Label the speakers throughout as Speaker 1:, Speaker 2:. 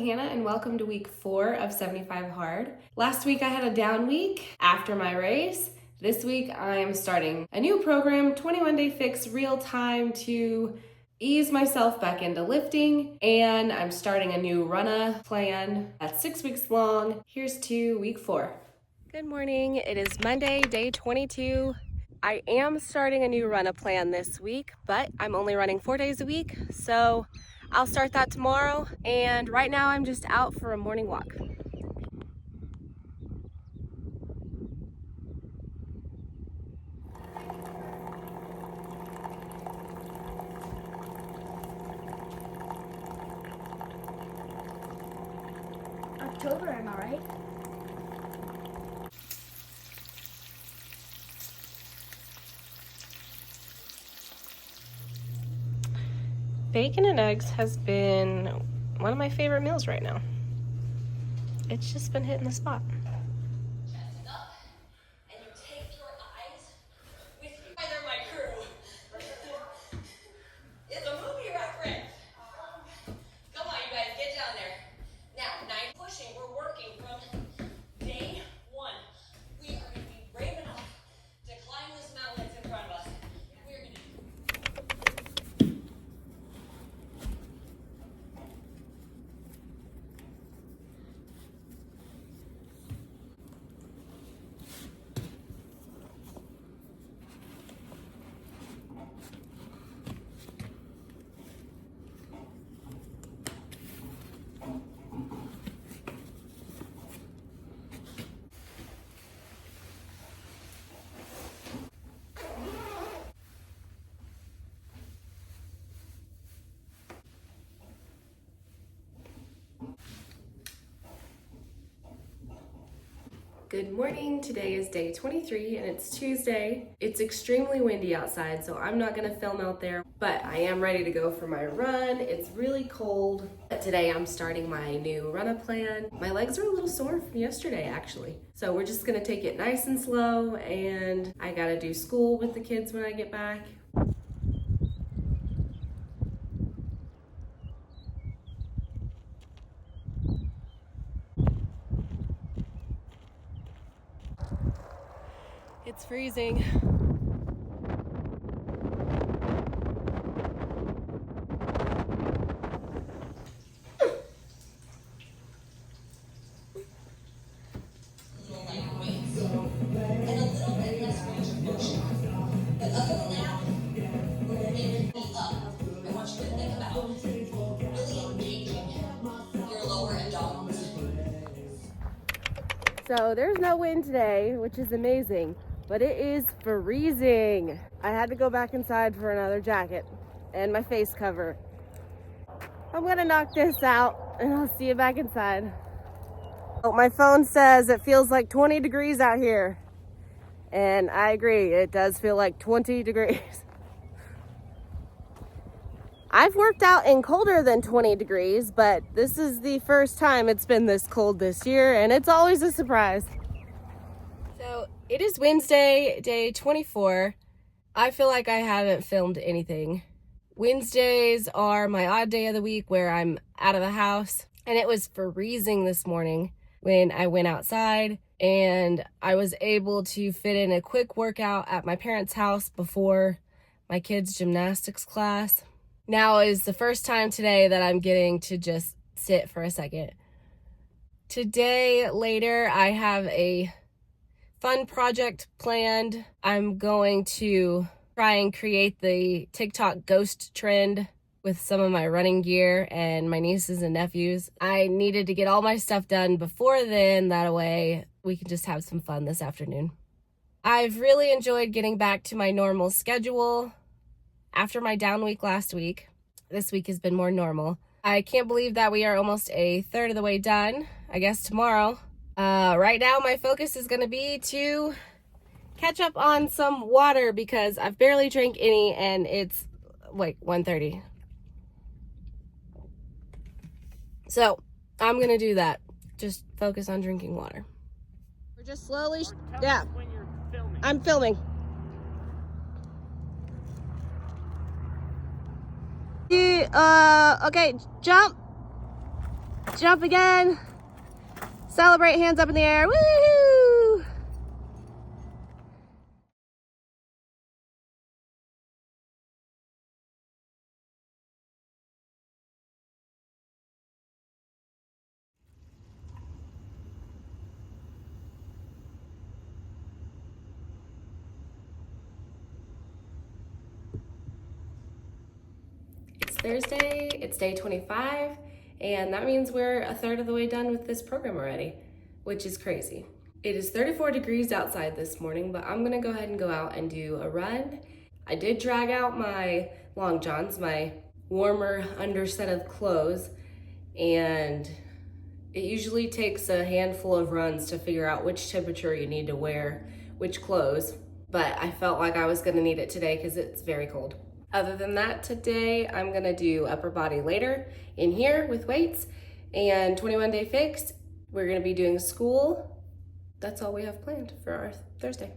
Speaker 1: Hannah, and welcome to week 4 of 75 Hard. Last week I had a down week after my race. This week I am starting a new program, 21-day fix, real time, to ease myself back into lifting, and I'm starting a new Runna plan that's 6 weeks long. Here's to week 4. Good morning. It is Monday, day 22. I am starting a new Runna plan this week, but I'm only running 4 days a week, so I'll start that tomorrow. And right now I'm just out for a morning walk.
Speaker 2: October, am I right?
Speaker 1: Bacon and eggs has been one of my favorite meals right now. It's just been hitting the spot. Good morning. Today is day 23 and it's Tuesday. It's extremely windy outside, so I'm not gonna film out there, but I am ready to go for my run. It's really cold. But today I'm starting my new Runna plan. My legs are a little sore from yesterday, actually. So we're just gonna take it nice and slow, and I gotta do school with the kids when I get back. It's freezing. So there's no wind today, which is amazing, but it is freezing. I had to go back inside for another jacket and my face cover. I'm gonna knock this out and I'll see you back inside. Oh, my phone says it feels like 20 degrees out here. And I agree, it does feel like 20 degrees. I've worked out in colder than 20 degrees, but this is the first time it's been this cold this year, and it's always a surprise. So it is Wednesday, day 24. I feel like I haven't filmed anything. Wednesdays are my odd day of the week where I'm out of the house, and it was freezing this morning when I went outside, and I was able to fit in a quick workout at my parents' house before my kids' gymnastics class. Now is the first time today that I'm getting to just sit for a second. Today, later, I have a fun project planned. I'm going to try and create the TikTok ghost trend with some of my running gear and my nieces and nephews. I needed to get all my stuff done before then, that way we can just have some fun this afternoon. I've really enjoyed getting back to my normal schedule. After my down week last week, this week has been more normal. I can't believe that we are almost a third of the way done. I guess tomorrow. Right now, my focus is going to be to catch up on some water because I've barely drank any, and it's like 1:30. So I'm going to do that. Just focus on drinking water. We're just slowly, yeah. I'm filming. Okay, jump. Jump again. Celebrate, hands up in the air. Woo! It's Thursday, it's day 25, and that means we're a third of the way done with this program already, which is crazy. It is 34 degrees outside this morning, but I'm gonna go ahead and go out and do a run. I did drag out my long johns, my warmer underset of clothes, and it usually takes a handful of runs to figure out which temperature you need to wear which clothes, but I felt like I was gonna need it today because it's very cold. Other than that, today I'm gonna do upper body later in here with weights and 21 day fixed. We're gonna be doing school. That's all we have planned for our Thursday.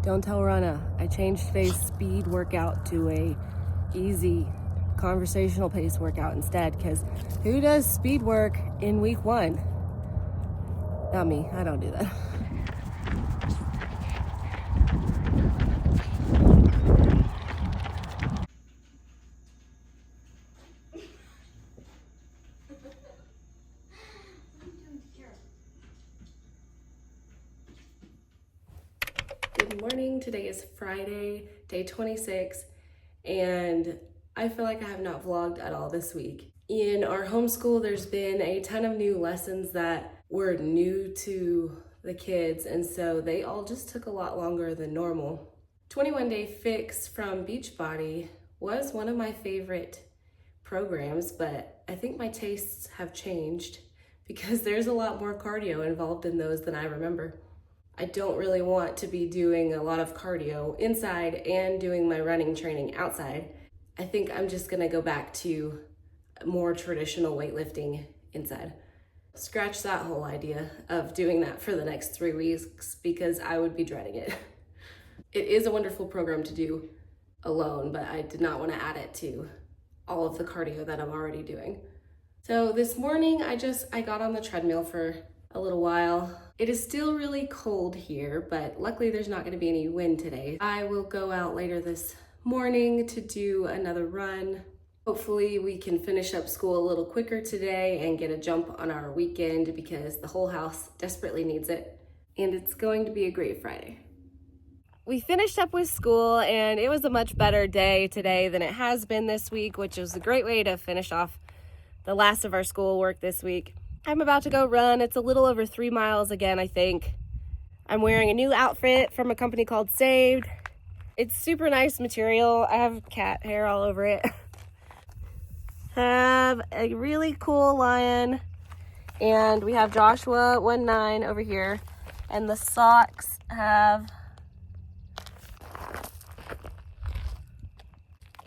Speaker 1: Don't tell Runna, I changed today's speed workout to a easy conversational pace workout instead, because who does speed work in week 1? Not me, I don't do that. Good morning, today is Friday, day 26, and I feel like I have not vlogged at all this week. In our homeschool, there's been a ton of new lessons that were new to the kids, and so they all just took a lot longer than normal. 21 Day Fix from Beachbody was one of my favorite programs, but I think my tastes have changed because there's a lot more cardio involved in those than I remember. I don't really want to be doing a lot of cardio inside and doing my running training outside. I think I'm just gonna go back to more traditional weightlifting inside. Scratch that whole idea of doing that for the next 3 weeks because I would be dreading it. It is a wonderful program to do alone, but I did not want to add it to all of the cardio that I'm already doing. So this morning I got on the treadmill for a little while. It is still really cold here, but luckily there's not going to be any wind today. I will go out later this morning to do another run. Hopefully we can finish up school a little quicker today and get a jump on our weekend because the whole house desperately needs it. And it's going to be a great Friday. We finished up with school and it was a much better day today than it has been this week, which was a great way to finish off the last of our school work this week. I'm about to go run. It's a little over 3 miles again, I think. I'm wearing a new outfit from a company called Saved. It's super nice material. I have cat hair all over it. Have a really cool lion. And we have Joshua 1-9 over here. And the socks have...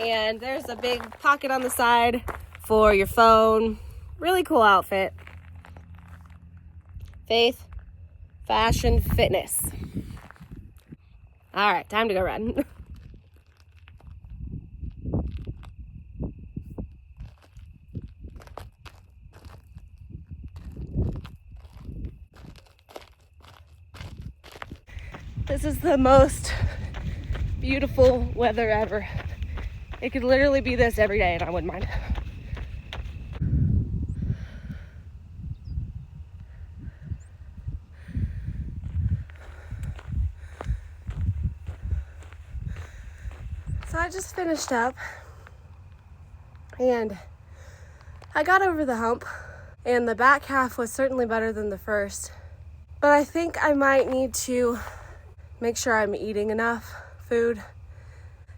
Speaker 1: And there's a big pocket on the side for your phone. Really cool outfit. Faith, fashion, fitness. All right, time to go run. This is the most beautiful weather ever. It could literally be this every day and I wouldn't mind. So I just finished up and I got over the hump and the back half was certainly better than the first, but I think I might need to make sure I'm eating enough food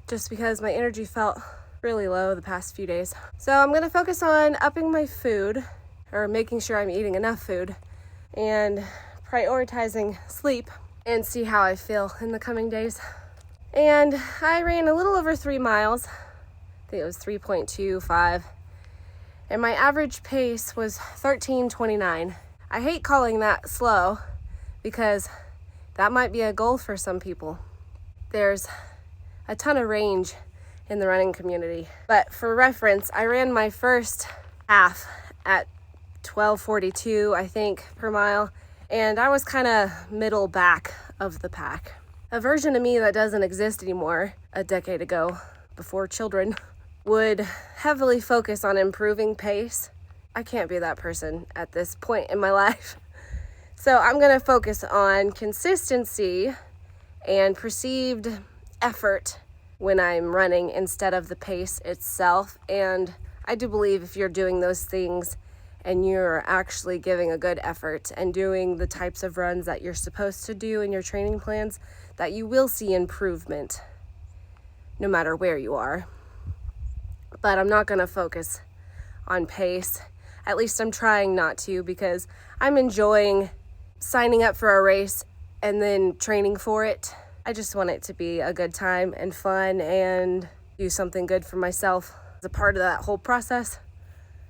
Speaker 1: just because my energy felt really low the past few days. So I'm gonna focus on upping my food or making sure I'm eating enough food and prioritizing sleep and see how I feel in the coming days. And I ran a little over 3 miles. I think it was 3.25. And my average pace was 13:29. I hate calling that slow because that might be a goal for some people. There's a ton of range in the running community. But for reference, I ran my first half at 12:42, I think, per mile, and I was kind of middle back of the pack. A version of me that doesn't exist anymore a decade ago, before children, would heavily focus on improving pace. I can't be that person at this point in my life. So I'm gonna focus on consistency and perceived effort when I'm running instead of the pace itself. And I do believe if you're doing those things and you're actually giving a good effort and doing the types of runs that you're supposed to do in your training plans, that you will see improvement no matter where you are. But I'm not gonna focus on pace. At least I'm trying not to, because I'm enjoying signing up for a race and then training for it. I just want it to be a good time and fun and do something good for myself as a part of that whole process.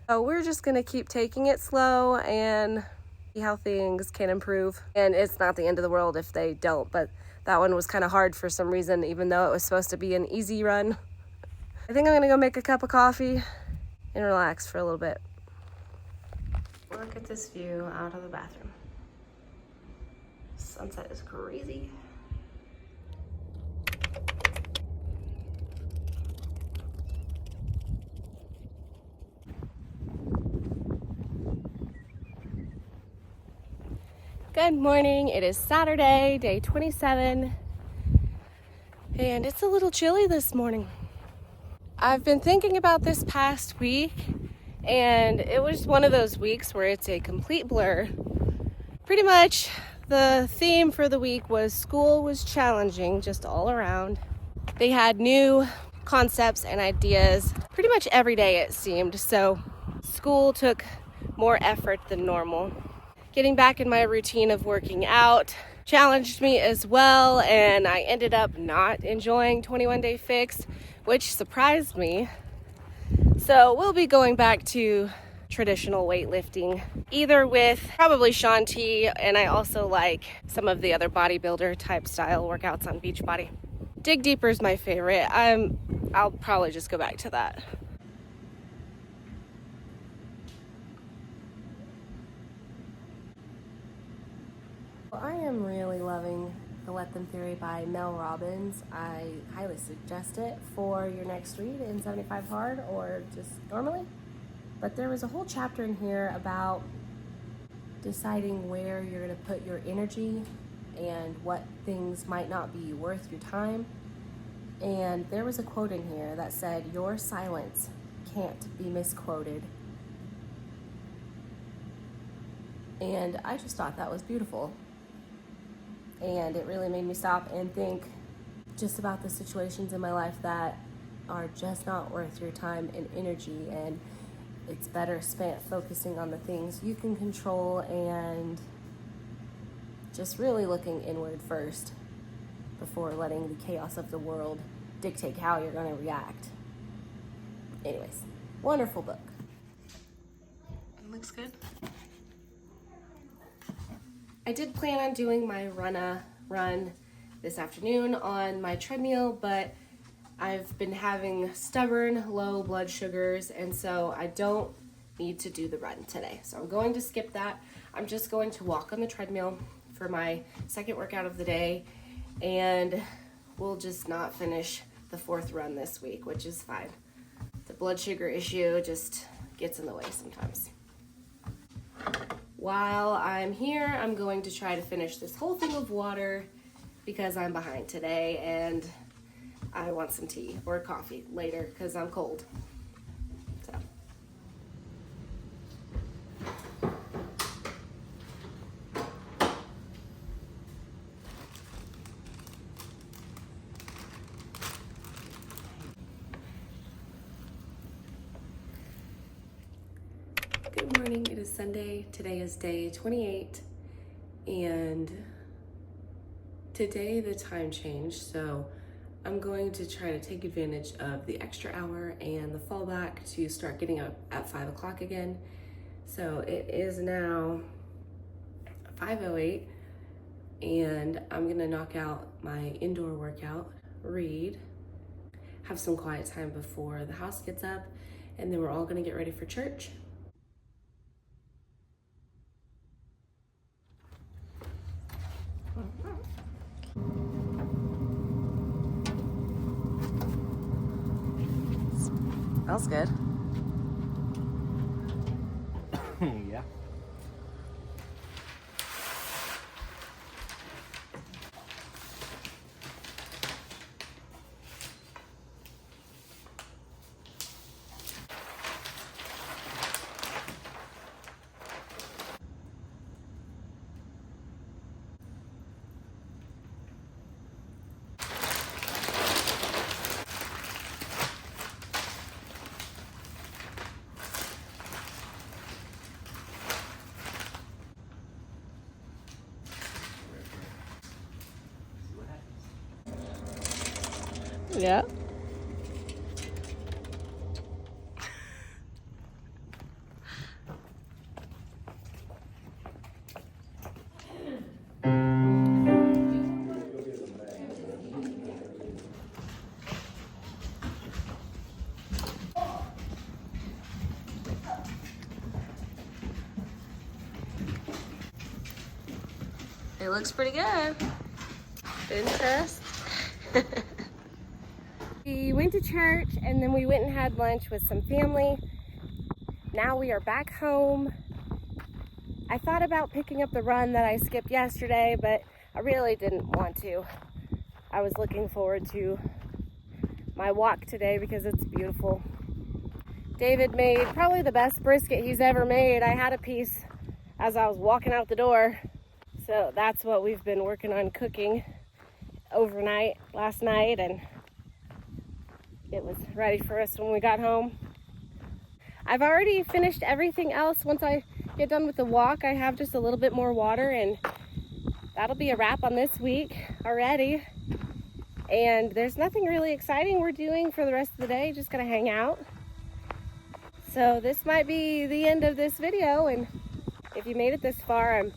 Speaker 1: So we're just gonna keep taking it slow and see how things can improve. And it's not the end of the world if they don't, but that one was kind of hard for some reason, even though it was supposed to be an easy run. I think I'm gonna go make a cup of coffee and relax for a little bit. Look at this view out of the bathroom. Sunset is crazy. Good morning. It is Saturday, day 27, and it's a little chilly this morning. I've been thinking about this past week, and it was one of those weeks where it's a complete blur. Pretty much the theme for the week was school was challenging just all around. They had new concepts and ideas pretty much every day, it seemed, so school took more effort than normal. Getting back in my routine of working out challenged me as well, and I ended up not enjoying 21-day fix, which surprised me. So we'll be going back to traditional weightlifting, either with probably Sean T, and I also like some of the other bodybuilder type style workouts on Beachbody. Dig Deeper is my favorite. I'll probably just go back to that. I am really loving The Let Them Theory by Mel Robbins. I highly suggest it for your next read in 75 Hard or just normally. But there was a whole chapter in here about deciding where you're going to put your energy and what things might not be worth your time. And there was a quote in here that said, "Your silence can't be misquoted." And I just thought that was beautiful. And it really made me stop and think just about the situations in my life that are just not worth your time and energy, and it's better spent focusing on the things you can control and just really looking inward first before letting the chaos of the world dictate how you're going to react. Anyways, wonderful book. It looks good. I did plan on doing my Runna run this afternoon on my treadmill, but I've been having stubborn low blood sugars, and so I don't need to do the run today. So I'm going to skip that. I'm just going to walk on the treadmill for my second workout of the day, and we'll just not finish the fourth run this week, which is fine. The blood sugar issue just gets in the way sometimes. While I'm here, I'm going to try to finish this whole thing of water because I'm behind today and I want some tea or coffee later because I'm cold. So. Good morning, it is Sunday. Today is day 28, and today the time changed, so I'm going to try to take advantage of the extra hour and the fallback to start getting up at 5 o'clock again. So it is now 5:08 and I'm gonna knock out my indoor workout, read, have some quiet time before the house gets up, and then we're all gonna get ready for church. Smells good.
Speaker 3: Yeah.
Speaker 1: Yeah. It looks pretty good. Pinterest. We went to church and then we went and had lunch with some family. Now we are back home. I thought about picking up the run that I skipped yesterday, but I really didn't want to. I was looking forward to my walk today because it's beautiful. David made probably the best brisket he's ever made. I had a piece as I was walking out the door. So that's what we've been working on cooking overnight last night, and it was ready for us when we got home. I've already finished everything else. Once I get done with the walk, I have just a little bit more water, and that'll be a wrap on this week already. And there's nothing really exciting we're doing for the rest of the day, just gonna hang out. So this might be the end of this video, and if you made it this far, I'm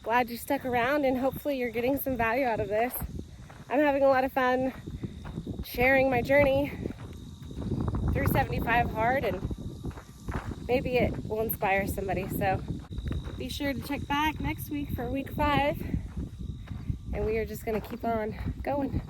Speaker 1: glad you stuck around and hopefully you're getting some value out of this. I'm having a lot of fun sharing my journey through 75 hard, and maybe it will inspire somebody. So be sure to check back next week for week 5, and we are just going to keep on going.